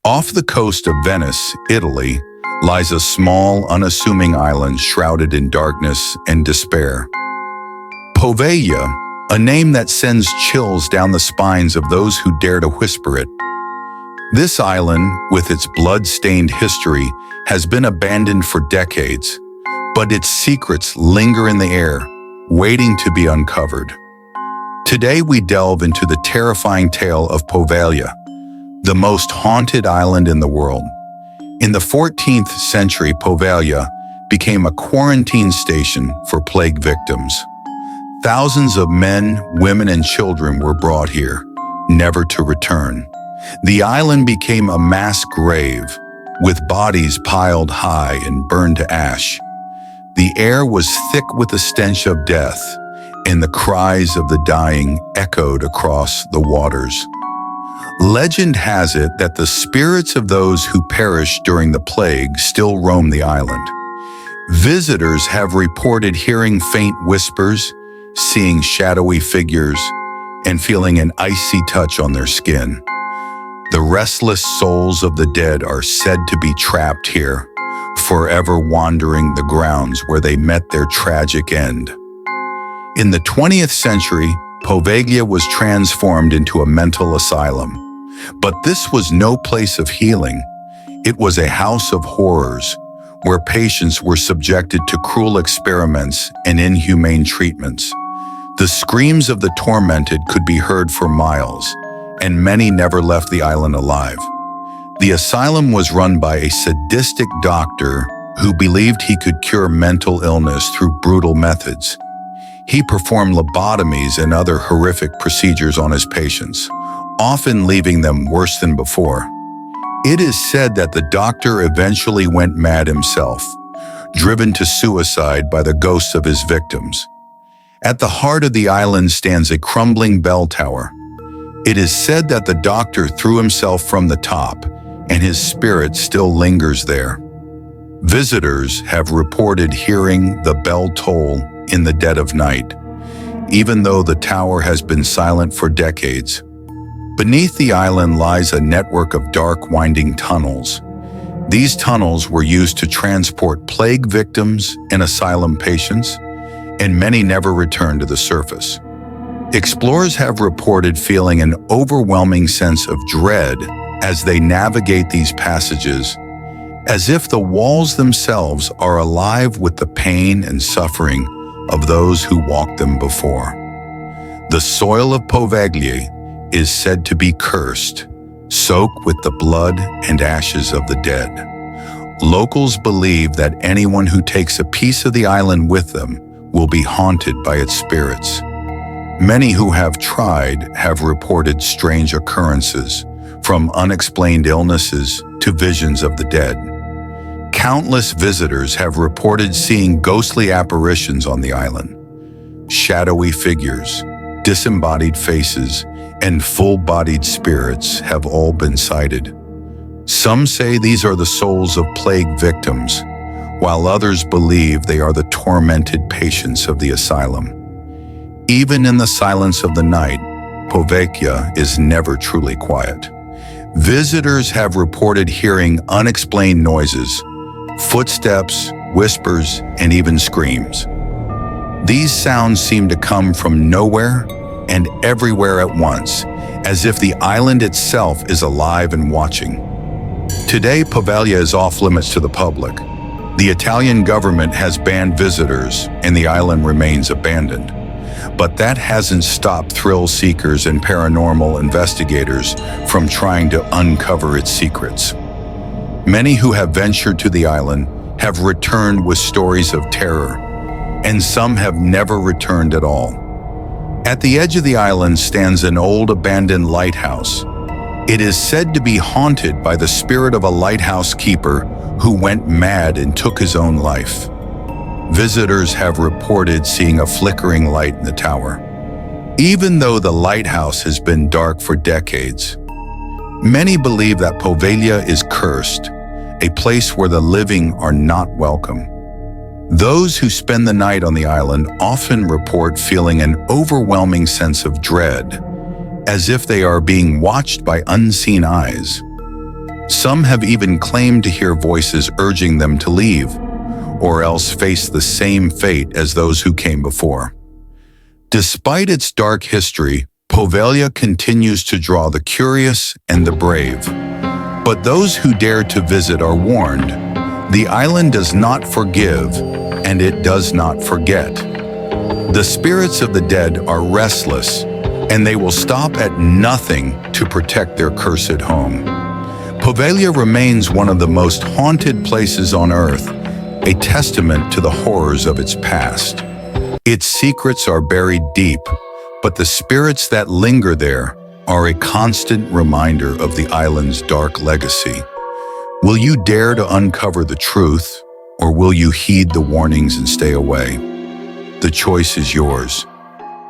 Off the coast of Venice, Italy, lies a small, unassuming island shrouded in darkness and despair. Poveglia, a name that sends chills down the spines of those who dare to whisper it. This island, with its blood-stained history, has been abandoned for decades, but its secrets linger in the air, waiting to be uncovered. Today we delve into the terrifying tale of Poveglia, the most haunted island in the world. In the 14th century, Poveglia became a quarantine station for plague victims. Thousands of men, women, and children were brought here, never to return. The island became a mass grave, with bodies piled high and burned to ash. The air was thick with the stench of death, and the cries of the dying echoed across the waters. Legend has it that the spirits of those who perished during the plague still roam the island. Visitors have reported hearing faint whispers, seeing shadowy figures, and feeling an icy touch on their skin. The restless souls of the dead are said to be trapped here, forever wandering the grounds where they met their tragic end. In the 20th century, Poveglia was transformed into a mental asylum. But this was no place of healing. It was a house of horrors, where patients were subjected to cruel experiments and inhumane treatments. The screams of the tormented could be heard for miles, and many never left the island alive. The asylum was run by a sadistic doctor who believed he could cure mental illness through brutal methods. He performed lobotomies and other horrific procedures on his patients, often leaving them worse than before. It is said that the doctor eventually went mad himself, driven to suicide by the ghosts of his victims. At the heart of the island stands a crumbling bell tower. It is said that the doctor threw himself from the top, and his spirit still lingers there. Visitors have reported hearing the bell toll in the dead of night, even though the tower has been silent for decades. Beneath the island lies a network of dark, winding tunnels. These tunnels were used to transport plague victims and asylum patients, and many never returned to the surface. Explorers have reported feeling an overwhelming sense of dread as they navigate these passages, as if the walls themselves are alive with the pain and suffering of those who walked them before. The soil of Poveglia is said to be cursed, soaked with the blood and ashes of the dead. Locals believe that anyone who takes a piece of the island with them will be haunted by its spirits. Many who have tried have reported strange occurrences, from unexplained illnesses to visions of the dead. Countless visitors have reported seeing ghostly apparitions on the island. Shadowy figures, disembodied faces, and full-bodied spirits have all been sighted. Some say these are the souls of plague victims, while others believe they are the tormented patients of the asylum. Even in the silence of the night, Poveglia is never truly quiet. Visitors have reported hearing unexplained noises, footsteps, whispers, and even screams. These sounds seem to come from nowhere and everywhere at once, as if the island itself is alive and watching. Today, Poveglia is off-limits to the public. The Italian government has banned visitors, and the island remains abandoned. But that hasn't stopped thrill seekers and paranormal investigators from trying to uncover its secrets. Many who have ventured to the island have returned with stories of terror, and some have never returned at all. At the edge of the island stands an old abandoned lighthouse. It is said to be haunted by the spirit of a lighthouse keeper who went mad and took his own life. Visitors have reported seeing a flickering light in the tower. Even though the lighthouse has been dark for decades, many believe that Poveglia is cursed, a place where the living are not welcome. Those who spend the night on the island often report feeling an overwhelming sense of dread, as if they are being watched by unseen eyes. Some have even claimed to hear voices urging them to leave, or else face the same fate as those who came before. Despite its dark history, Poveglia continues to draw the curious and the brave. But those who dare to visit are warned. The island does not forgive, and it does not forget. The spirits of the dead are restless, and they will stop at nothing to protect their cursed home. Poveglia remains one of the most haunted places on Earth, a testament to the horrors of its past. Its secrets are buried deep, but the spirits that linger there are a constant reminder of the island's dark legacy. Will you dare to uncover the truth, or will you heed the warnings and stay away? The choice is yours.